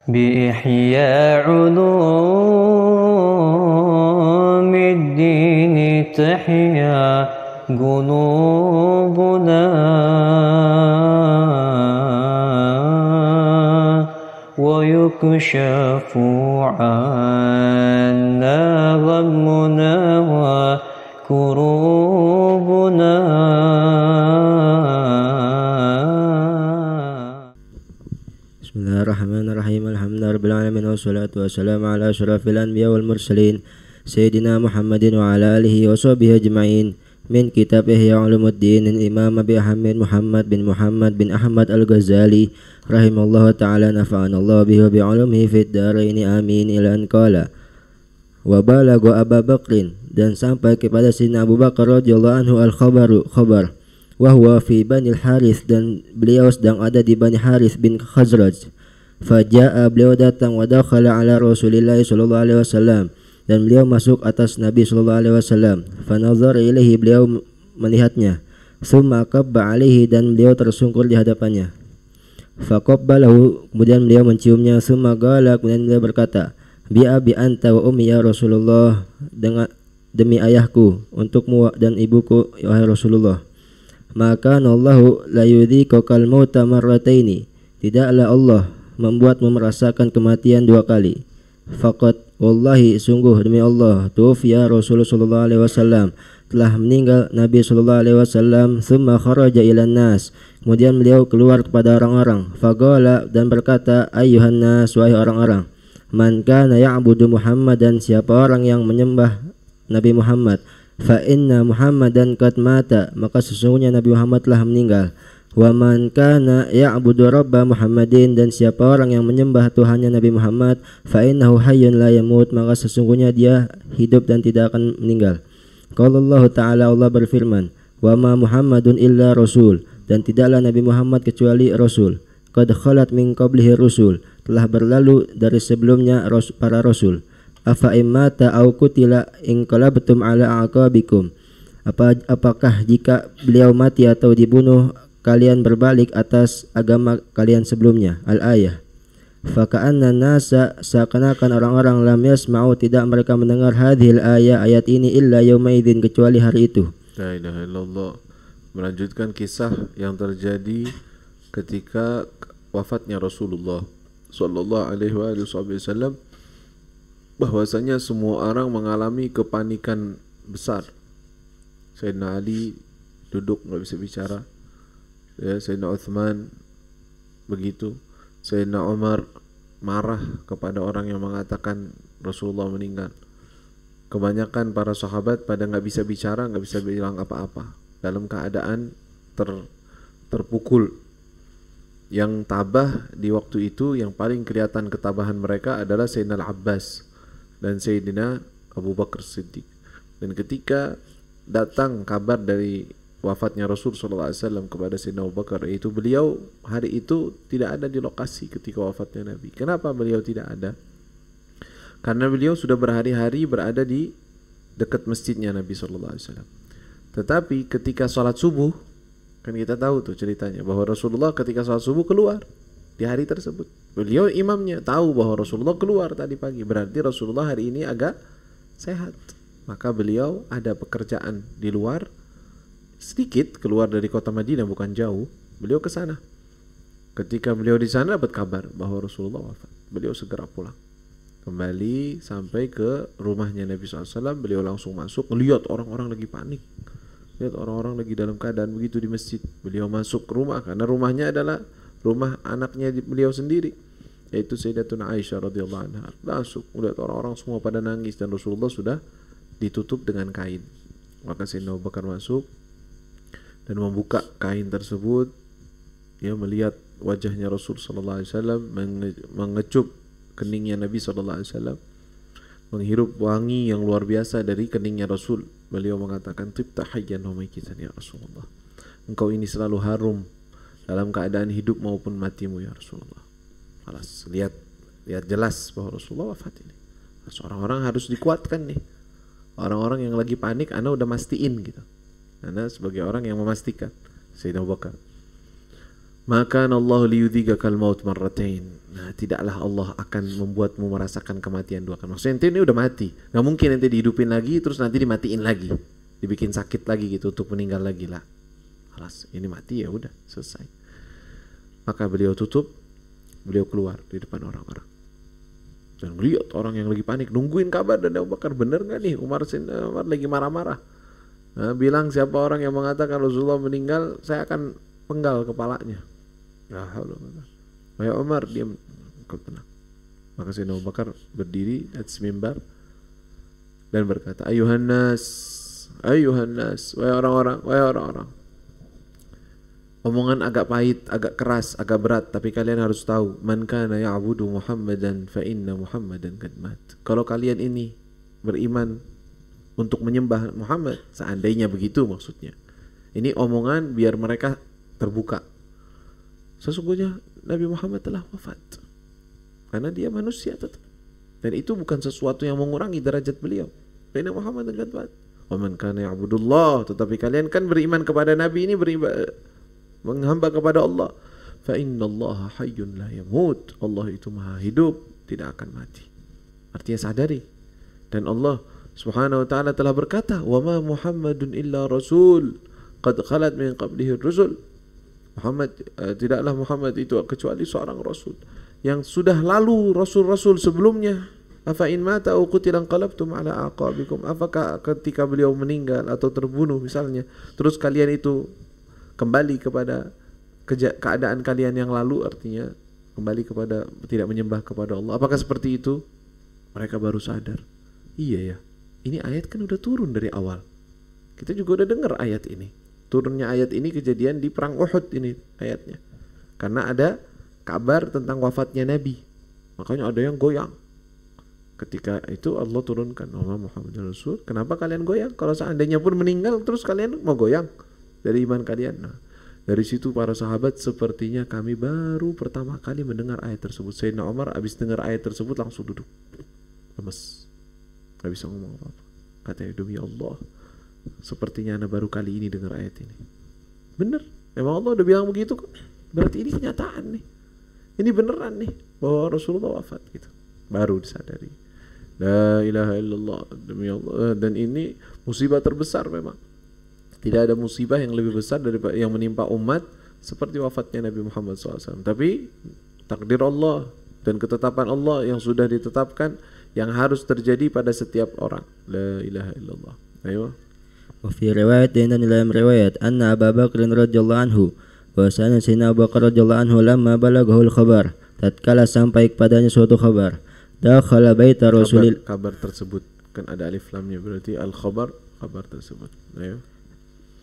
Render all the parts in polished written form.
بإحياء علوم الدين تحيا قلوبنا ويكشف عنا غمنا وكروبنا. Bismillahirrahmanirrahim. Alhamdulillahirabbil alamin wassalatu wassalamu ala asyrafil anbiya wal mursalin sayyidina Muhammadin wa ala alihi wa sahbihi ajmain. Min kitab Ihya Ulumuddin Imam Abi Hamid Muhammad bin Ahmad Al-Ghazali rahimallahu ta'ala, nafa'anallahu bihi wa bi'ulumihi fid dharaini amin. Ila an qala wa balagha Abu Bakrin, dan sampai kepada Sayyidina Abu Bakar radhiyallahu anhu khabar wa huwa fi Bani Harith, dan beliau sedang ada di Bani Harith bin Khazraj. Faja'a, beliau datang, wa dakhala ala Rasulillah sallallahu alaihi wasallam, dan beliau masuk atas Nabi sallallahu alaihi wasallam. Fa nazara ilaihi, beliau melihatnya. Tsumma qabba alaihi, dan beliau tersungkur di hadapannya. Fa qabbalahu, kemudian beliau menciumnya. Tsumma qala, kemudian beliau berkata, bi abi anta wa ummi ya Rasulullah, demi ayahku, untukmu dan ibuku wahai Rasulullah. Maka Allahu la yudhikal mauta marrataini, tidaklah Allah membuatmu merasakan kematian dua kali. Faqat wallahi, sungguh demi Allah, tuwfiya Rasulullah sallallahu alaihi wasallam, telah meninggal Nabi sallallahu alaihi wasallam. Tsumma kharaja ilan nas, kemudian beliau keluar kepada orang-orang. Faqala, dan berkata, ayyuhan nas, wahai orang-orang, man kana ya'budu Muhammadan, siapa orang yang menyembah Nabi Muhammad, fa inna Muhammadan qad mata, maka sesungguhnya Nabi Muhammad telah meninggal. Wa man kana ya'budu rabba Muhammadin, dan siapa orang yang menyembah Tuhannya Nabi Muhammad, fa innahu hayyun la yamut, maka sesungguhnya dia hidup dan tidak akan meninggal. Qala Allah Ta'ala, Allah berfirman, wa ma Muhammadun illa rasul, dan tidaklah Nabi Muhammad kecuali rasul. Qad khalat min qablihi rusul, telah berlalu dari sebelumnya para rasul. Afa immata au qutila inqalabtum ala aqabikum, apakah jika beliau mati atau dibunuh kalian berbalik atas agama kalian sebelumnya. Al-ayah. Faka'anna nasa, seakan-akan orang-orang lam yasma'u, tidak mereka mendengar hadhil ayat, ayat ini, illa yaumaidin, kecuali hari itu. La ilaha illallah. Melanjutkan kisah yang terjadi ketika wafatnya Rasulullah sallallahu alaihi wasallam, bahwasanya semua orang mengalami kepanikan besar. Sayyidina Ali duduk nggak bisa bicara, ya, Sayyidina Uthman begitu. Sayyidina Umar marah kepada orang yang mengatakan Rasulullah meninggal. Kebanyakan para sahabat pada nggak bisa bicara, nggak bisa bilang apa-apa, dalam keadaan terpukul. Yang tabah di waktu itu, yang paling kelihatan ketabahan mereka adalah Sayyidina Al-Abbas dan Sayyidina Abu Bakar Siddiq. Dan ketika datang kabar dari wafatnya Rasul sallallahu alaihi wasallam kepada Sayyidina Abu Bakar, yaitu beliau hari itu tidak ada di lokasi ketika wafatnya Nabi. Kenapa beliau tidak ada? Karena beliau sudah berhari-hari berada di dekat masjidnya Nabi sallallahu alaihi wasallam. Tetapi ketika sholat subuh, kan kita tahu tuh ceritanya bahwa Rasulullah ketika sholat subuh keluar di hari tersebut. Beliau imamnya, tahu bahwa Rasulullah keluar tadi pagi, berarti Rasulullah hari ini agak sehat. Maka beliau ada pekerjaan di luar, sedikit keluar dari kota Madinah, bukan jauh. Beliau ke sana. Ketika beliau di sana dapat kabar bahwa Rasulullah wafat, beliau segera pulang. Kembali sampai ke rumahnya Nabi SAW, beliau langsung masuk, melihat orang-orang lagi panik, lihat orang-orang lagi dalam keadaan begitu di masjid. Beliau masuk ke rumah, karena rumahnya adalah rumah anaknya beliau sendiri, yaitu Sayyidatuna Aisyah radhiyallahu anha. Langsung melihat orang-orang semua pada nangis dan Rasulullah sudah ditutup dengan kain. Maka Sayyidina Abu Bakar masuk dan membuka kain tersebut. Dia melihat wajahnya Rasul sallallahu alaihi wasallam, mengecup keningnya Nabi sallallahu alaihi wasallam, menghirup wangi yang luar biasa dari keningnya Rasul. Beliau mengatakan, tibta hayyan wa mayyitan ya Rasulullah, engkau ini selalu harum dalam keadaan hidup maupun matimu ya Rasulullah. Alas, lihat jelas bahwa Rasulullah wafat ini. Orang-orang harus dikuatkan nih. Orang-orang yang lagi panik, ana udah mastiin gitu. Ana sebagai orang yang memastikan. Sayyidina Abu Bakar. Maka Allah liyudhikal maut marratain. Nah, tidaklah Allah akan membuatmu merasakan kematian 2 kali. Maksudnya ente ini udah mati, nggak mungkin ente dihidupin lagi terus nanti dimatiin lagi, dibikin sakit lagi gitu untuk meninggal lagi lah. Alas, ini mati ya udah selesai. Maka beliau tutup, beliau keluar di depan orang-orang dan melihat orang yang lagi panik nungguin kabar dari Abu Bakar, bener nggak nih Umar lagi marah-marah. Nah, bilang siapa orang yang mengatakan Rasulullah meninggal, saya akan penggal kepalanya. Ya Allah. Wahai Umar, diam, kau tenang. Maka Sayyidina Abu Bakar berdiri di atas mimbar dan berkata, ayuhan nas, wahai orang-orang. Omongan agak pahit, agak keras, agak berat, tapi kalian harus tahu, man kana ya'budu Muhammadan fa inna Muhammadan qad mat. Kalau kalian ini beriman untuk menyembah Muhammad, seandainya begitu maksudnya. Ini omongan biar mereka terbuka. Sesungguhnya Nabi Muhammad telah wafat. Karena dia manusia tetap. Dan itu bukan sesuatu yang mengurangi derajat beliau. Nabi Muhammad qad mat. Wa man kana ya'budullah, tetapi kalian kan beriman kepada Nabi ini, menghamba kepada Allah. Fa innallaha hayyun la yamut. Allah itu maha hidup, tidak akan mati. Artinya sadari. Dan Allah Subhanahu wa ta'ala telah berkata, wa ma Muhammadun illa rasul qad khalat min qablihi rusul. Muhammad tidaklah Muhammad itu kecuali seorang rasul yang sudah lalu rasul-rasul sebelumnya. Afa in mata aw qutila qalabtum ala aqabikum. Apakah ketika beliau meninggal atau terbunuh misalnya, terus kalian itu kembali kepada keadaan kalian yang lalu, artinya kembali kepada tidak menyembah kepada Allah. Apakah seperti itu? Mereka baru sadar. Iya ya, ini ayat kan udah turun dari awal. Kita juga udah dengar ayat ini. Turunnya ayat ini kejadian di perang Uhud ini ayatnya. Karena ada kabar tentang wafatnya Nabi. Makanya ada yang goyang. Ketika itu Allah turunkan, Muhammad Rasul. Kenapa kalian goyang? Kalau seandainya pun meninggal terus kalian mau goyang dari iman kalian. Nah, dari situ para sahabat, sepertinya kami baru pertama kali mendengar ayat tersebut. Sayyidina Umar habis dengar ayat tersebut langsung duduk lemes, gak bisa ngomong apa-apa. Katanya, demi Allah, sepertinya anak baru kali ini dengar ayat ini. Bener, memang Allah udah bilang begitu kok. Berarti ini kenyataan nih, ini beneran nih bahwa Rasulullah wafat gitu. Baru disadari, la ilaha illallah, demi Allah. Dan ini musibah terbesar memang. Tidak ada musibah yang lebih besar daripada yang menimpa umat seperti wafatnya Nabi Muhammad SAW. Tapi takdir Allah dan ketetapan Allah yang sudah ditetapkan, yang harus terjadi pada setiap orang. La ilaha illallah. Ayo. Wa fi riwayat, dan dalam riwayat, anna Abu Bakar radhiyallahu anhu, bahwasanya Sayyidina Abu Bakar radhiyallahu anhu lamma balaghaul khabar, tatkala sampai kepadanya suatu kabar, dakhala baita Rasulillah. Kabar tersebut kan ada alif lamnya, berarti al khabar, kabar tersebut. Ayo.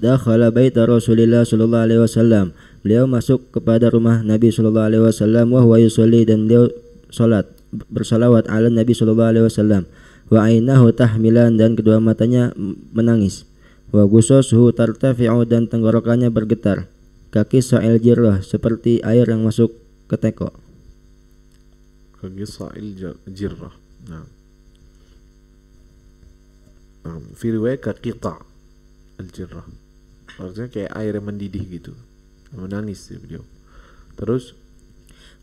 Dakhala baita Rasulillah sallallahu alaihi wasallam. Beliau masuk kepada rumah Nabi sallallahu alaihi wasallam wa huwa yusolli, dan beliau salat bersalawat ala Nabi sallallahu alaihi wasallam. Wa ainahu tahmilan, dan kedua matanya menangis. Wa gususuhu tartafi'u, dan tenggorokannya bergetar. Kaki sa'il jirrah, seperti air yang masuk ke teko. Kaki sa'il jirrah. Nah. Fi riwayat qita' al-jirrah. Artinya kayak air yang mendidih gitu. Menangis ya beliau. Terus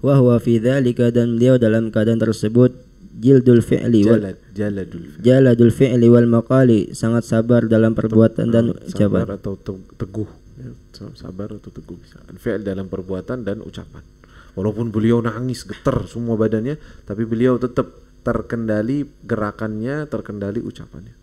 wa huwa fi dzalika, dan beliau dalam keadaan tersebut jildul fi'li jaladul fi'li wal maqali, sangat sabar dalam perbuatan dan ucapan. Sabar atau teguh ya, sabar atau teguh bisa. Fi'l dalam perbuatan dan ucapan. Walaupun beliau nangis, getar semua badannya, tapi beliau tetap terkendali gerakannya, terkendali ucapannya.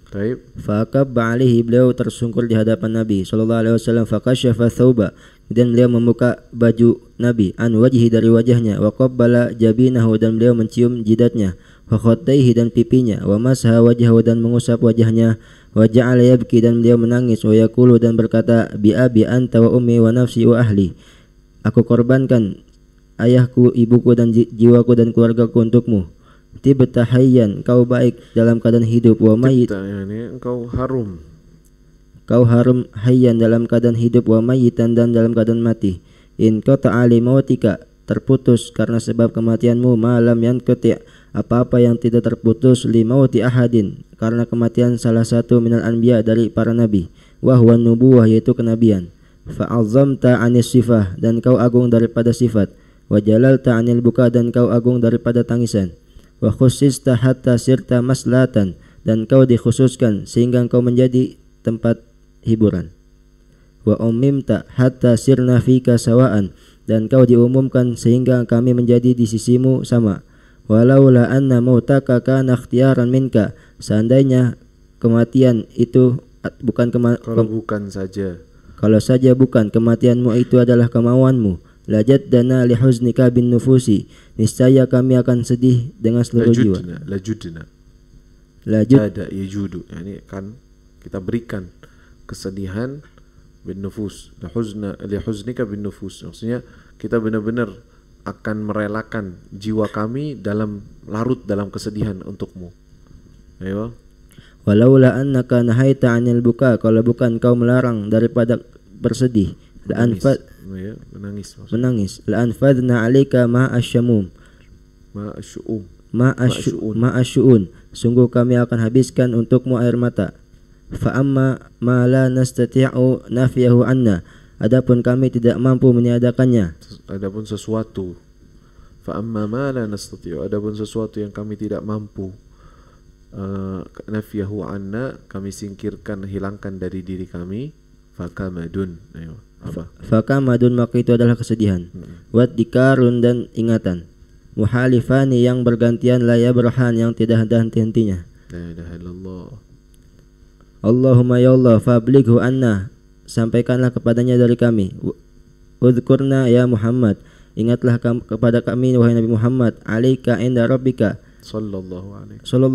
Baik. Fakabba alaihi, beliau tersungkur di hadapan Nabi sallallahu alaihi wasallam. Fakashafa thawba, dan beliau membuka baju Nabi, an wajhi, dari wajahnya. Wa qabbala jabinahu, dan beliau mencium jidatnya. Wa khattaihi, dan pipinya. Wa masaha wajhahu, dan mengusap wajahnya. Wa ja'ala yabki, dan beliau menangis. Wa yaqulu, dan berkata, bi abi anta wa ummi wa nafsi wa ahli. Aku korbankan ayahku, ibuku, dan jiwaku dan keluargaku untukmu. Tibta hayyan, kau baik dalam keadaan hidup. Wa mayyit, engkau harum. Kau harum hayyan, dalam keadaan hidup. Wa mayyitan, dan dalam keadaan mati. In qata'a li mautika, terputus karena sebab kematianmu. Malam yanqati', apa-apa yang tidak terputus. Li mauti ahadin, karena kematian salah satu minal anbiya, dari para nabi. Wa huwa nubuwah, yaitu kenabian. Fa'azzamta 'anis sifah, dan kau agung daripada sifat. Wa jalalta 'anil buka, dan kau agung daripada tangisan. Wa khussista hatta sirta maslatan, dan kau dikhususkan sehingga kau menjadi tempat hiburan. Wa ummimta hatta sirna fika sawaan, dan kau diumumkan sehingga kami menjadi di sisimu sama. Walaula anna mautaka kana ikhtiaran minka, seandainya kematian itu bukan kalau saja bukan kematianmu itu adalah kemauanmu, lajaddana lihuznika bin nufusi, niscaya kami akan sedih dengan seluruh jiwa. Jada yajudu, yani kan kita berikan kesedihan bin nufus, lihuznika bin nufus, maksudnya kita benar-benar akan merelakan jiwa kami dalam larut dalam kesedihan untukmu. Ayo. Walaula annaka nahaita 'anil buka, kalau bukan kau melarang daripada bersedih, menangis. La anfadna 'alaika ma'asyamum, ma'asyu'un, sungguh kami akan habiskan untukmu air mata. Fa amma ma la nastati'u nafyahu 'anna, adapun kami tidak mampu meniadakannya. Adapun sesuatu, fa amma ma la nastati'u, adapun sesuatu yang kami tidak mampu nafyahu 'anna, kami singkirkan, hilangkan dari diri kami. Fakamadun, ayo apa? Fakamadun, maka itu adalah kesedihan. Wadikarun, dan ingatan. Muhalifani, yang bergantian, la yabrahan, yang tidak henti-hentinya. La ilaha illallah. Allahumma ya Allah, fablighu anna, sampaikanlah kepadanya dari kami. Udhkurna ya Muhammad, ingatlah kepada kami wahai Nabi Muhammad. Alaika inda rabbika, sallallahu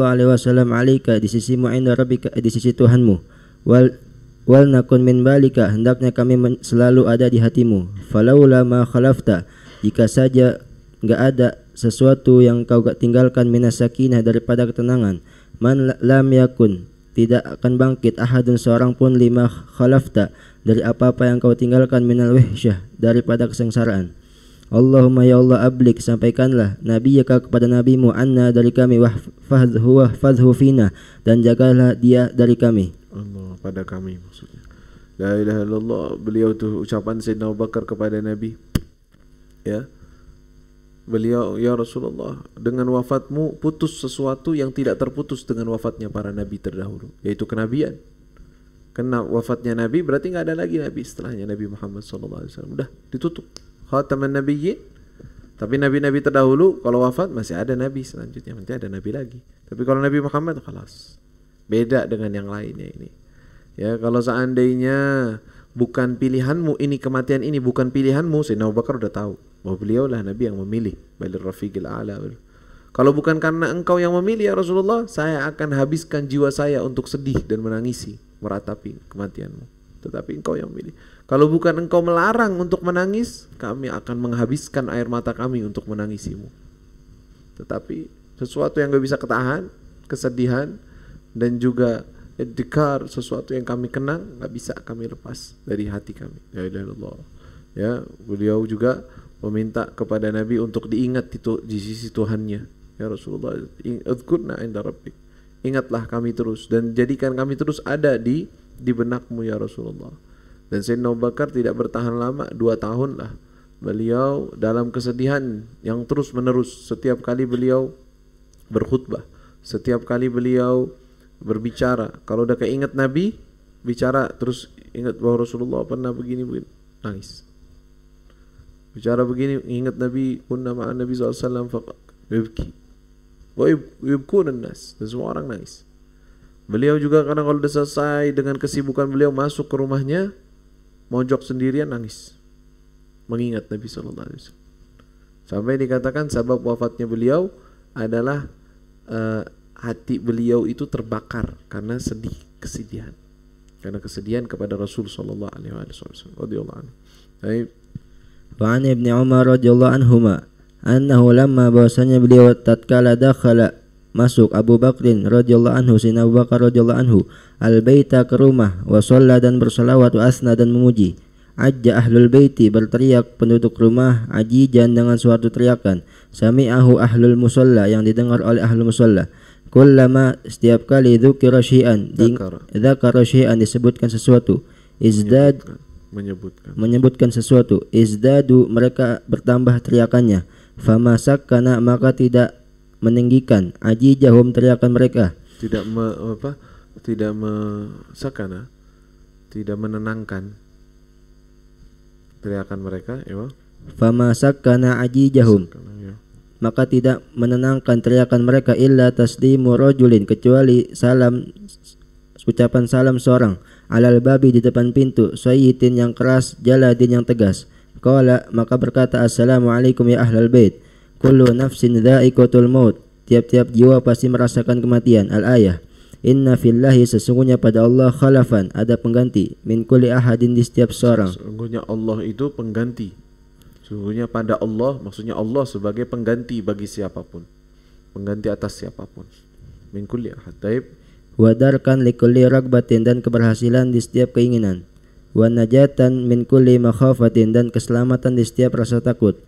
alaihi wasallam, alaika, di sisimu, inda rabbika, di sisi Tuhanmu. Wal nakun min balika, hendaknya kami selalu ada di hatimu. Falaula ma khalafta, jika saja enggak ada sesuatu yang kau tinggalkan, minas sakinah, daripada ketenangan. Man lam yakun, tidak akan bangkit, ahadun, seorang pun, lima khalafta, dari apa-apa yang kau tinggalkan, minal wihsyah, daripada kesengsaraan. Allahumma ya Allah, ablik, sampaikanlah nabiyaka kepada nabimu, anna, dari kami, wahfadhu fina, dan jagalah dia dari kami. Allah, pada kami maksudnya. La ilaha illallah, beliau tu ucapan Sayyidina Abu Bakar kepada Nabi. Ya. Beliau, ya Rasulullah, dengan wafatmu putus sesuatu yang tidak terputus dengan wafatnya para nabi terdahulu, yaitu kenabian. Karena wafatnya nabi berarti enggak ada lagi nabi setelahnya Nabi Muhammad sallallahu alaihi wasallam. Udah ditutup. Khataman nabiyyin. Tapi nabi-nabi terdahulu kalau wafat masih ada nabi selanjutnya, nanti ada nabi lagi. Tapi kalau Nabi Muhammad khalas. Beda dengan yang lainnya ini. Ya, kalau seandainya bukan pilihanmu, ini kematian ini bukan pilihanmu, Sayyidina Abu Bakar udah tahu bahwa beliau lah nabi yang memilih, balir rafiqil a'la. Kalau bukan karena engkau yang memilih ya Rasulullah, saya akan habiskan jiwa saya untuk sedih dan menangisi, meratapi kematianmu. Tetapi engkau yang memilih. Kalau bukan engkau melarang untuk menangis, kami akan menghabiskan air mata kami untuk menangisimu. Tetapi sesuatu yang gak bisa ketahan, kesedihan, dan juga dikar, sesuatu yang kami kenang, gak bisa kami lepas dari hati kami. Ya Allah. Ya, beliau juga meminta kepada Nabi untuk diingat di sisi Tuhannya. Ya Rasulullah, udhkurna inda rabbik, ingatlah kami terus dan jadikan kami terus ada di benakmu ya Rasulullah. Dan Sayyidina Abu Bakar tidak bertahan lama, 2 tahun lah. Beliau dalam kesedihan yang terus menerus. Setiap kali beliau berkhutbah, setiap kali beliau berbicara, kalau udah keinget Nabi bicara, terus ingat bahwa Rasulullah pernah begini, nangis. Bicara begini, ingat Nabi, kunna ma'an Nabi SAW, yubki wa yubkunan nas, dan semua orang nangis. Beliau juga kadang kalau udah selesai dengan kesibukan beliau, masuk ke rumahnya, mojok sendirian nangis, mengingat Nabi SAW. Sampai dikatakan sebab wafatnya beliau adalah hati beliau itu terbakar karena kesedihan, karena kesedihan kepada Rasul sallallahu alaihi wasallam radhiyallahu anhu. Baik. Wa an Ibnu Umar radhiyallahu anhuma annahu lamma, bahwasanya beliau tatkala dakhala, masuk, Abu Bakrin radhiyallahu anhu, Sayyidina Abu Bakar radhiyallahu anhu, al-baita, ke rumah, wa shalla, dan bersalawat, wa asna, dan memuji. Ajja ahlul baiti, berteriak penduduk rumah, ajijan, dengan suatu teriakan. Sami'ahu ahlul musalla, yang didengar oleh ahlul musalla. Kullama, setiap kali, dzukira syai'an, dzakara syai'an, disebutkan sesuatu, menyebutkan sesuatu, izdadu mereka bertambah teriakannya, famasakkana maka tidak meninggikan, ajijahum teriakan mereka, tidak menenangkan teriakan mereka, ya. famasakkana ajijahum maka tidak menenangkan teriakan mereka, illa taslimu rajulin kecuali ucapan salam seorang, alal babi di depan pintu, sayyitin yang keras, jaladin yang tegas. Qala maka berkata, assalamualaikum ya ahlal bait, kullu nafsin dha'iqatul maut, tiap-tiap jiwa pasti merasakan kematian. Al-ayah, inna fillahi sesungguhnya pada Allah khalafan ada pengganti, min kulli ahadin di setiap seorang. Sesungguhnya Allah itu pengganti. Sesungguhnya pada Allah, maksudnya Allah sebagai pengganti bagi siapapun, pengganti atas siapapun. Min kulli ahad. Taib. Wadarkan likulli ragbatin dan keberhasilan di setiap keinginan, wa najatan min kulli makhafatin dan keselamatan di setiap rasa takut.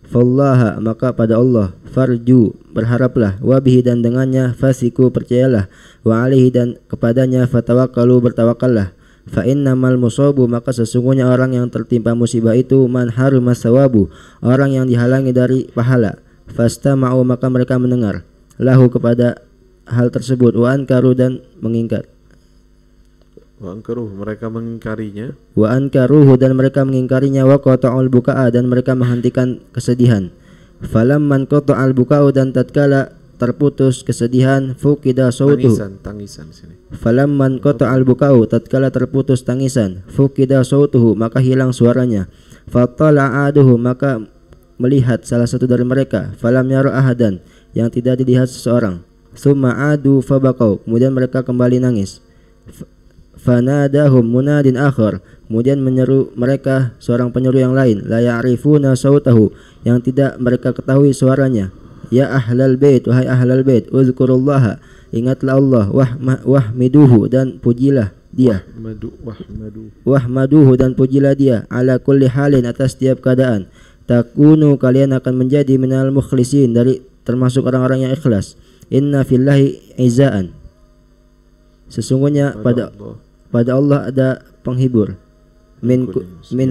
Fallaha maka pada Allah, farju berharaplah, wa bihi dan dengannya, fasiku percayalah, wa alihi dan kepadanya, fatawakkalu bertawakallah. Fa innamal musabu maka sesungguhnya orang yang tertimpa musibah itu, man haruma sawabu orang yang dihalangi dari pahala. Fastama'u maka mereka mendengar, lahu kepada hal tersebut, wa ankaru dan mengingkar, Wa ankaruh mereka mengingkarinya, wa ankaruhu dan mereka mengingkarinya, wa qata'ul buka'a dan mereka menghentikan kesedihan. Falamman qata'al buka'u dan tatkala terputus kesedihan, fuqida sautuhu tangisan sini. Falamman qata'al buka'u tatkala terputus tangisan, fuqida sautuhu maka hilang suaranya. Fatala'aduhu maka melihat salah satu dari mereka, falam yara ahadan yang tidak dilihat seseorang. Summa adu fabaqau kemudian mereka kembali nangis. Fanadahum munadin akhar kemudian menyeru mereka seorang penyeru yang lain, la ya'rifuna sautahu yang tidak mereka ketahui suaranya. Ya ahlal bait wahai ahlal bait, uzkurullaha ingatlah Allah, wahmiduhu dan pujilah dia, wahmaduhu dan pujilah dia, ala kulli halin atas setiap keadaan, takunu kalian akan menjadi minal mukhlisin dari termasuk orang-orang yang ikhlas. Inna fillahi izaan sesungguhnya pada Allah ada penghibur, min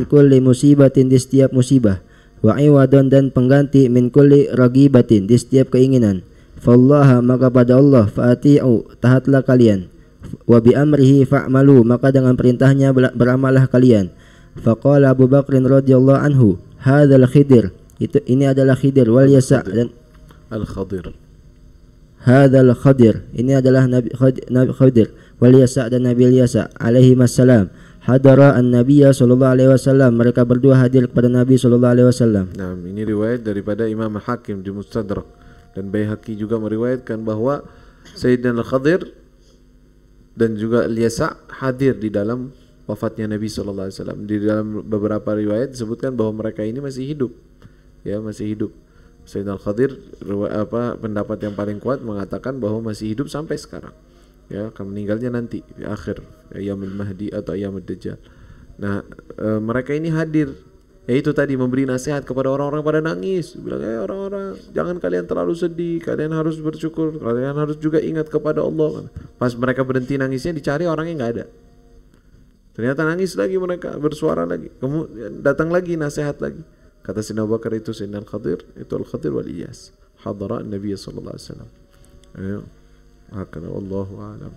kulli musibatin di setiap musibah, wa iwadon dan pengganti, min kulli ragibatin di setiap keinginan. Fallaha maka pada Allah, fa'ati'u taatlah kalian, wa bi amrihi fa'malu maka dengan perintahnya beramallah kalian. Faqala Abu Bakrin radhiyallahu anhu, hadzal Khidir ini adalah Khidir, wal Yasa dan Al-Khadir. Hadzal Khadir ini adalah Nabi Khadir, wal Yasa dan Nabi Yasa alaihi wassalam. Hadara an-Nabiy sallallahu alaihi wasallam mereka berdua hadir kepada Nabi sallallahu alaihi wasallam. Nah, ini riwayat daripada Imam Hakim di Mustadrak, dan Baihaqi juga meriwayatkan bahwa Sayyidina Al-Khadir dan juga Al-Yasa hadir di dalam wafatnya Nabi sallallahu alaihi wasallam. Di dalam beberapa riwayat disebutkan bahwa mereka ini masih hidup. Ya, masih hidup. Sayyidina Al-Khadir pendapat yang paling kuat mengatakan bahwa masih hidup sampai sekarang. Ya, akan meninggalnya nanti di akhir Ayyamul Mahdi atau Ayyamud Dajjal. Nah, mereka ini hadir, yaitu tadi memberi nasihat kepada orang-orang pada nangis, bilang, orang-orang jangan kalian terlalu sedih, kalian harus bersyukur, kalian harus juga ingat kepada Allah. Pas mereka berhenti nangisnya, dicari orangnya nggak ada. Ternyata nangis lagi mereka, bersuara lagi. Kemudian datang lagi nasihat lagi. Kata Sayyidina Abu Bakar itu Sayyidina Al-Khadir, itu Al-Khadir wal Iyas. Hadara Nabi sallallahu alaihi wasallam. Ayo. Hakana wallahu a'lam.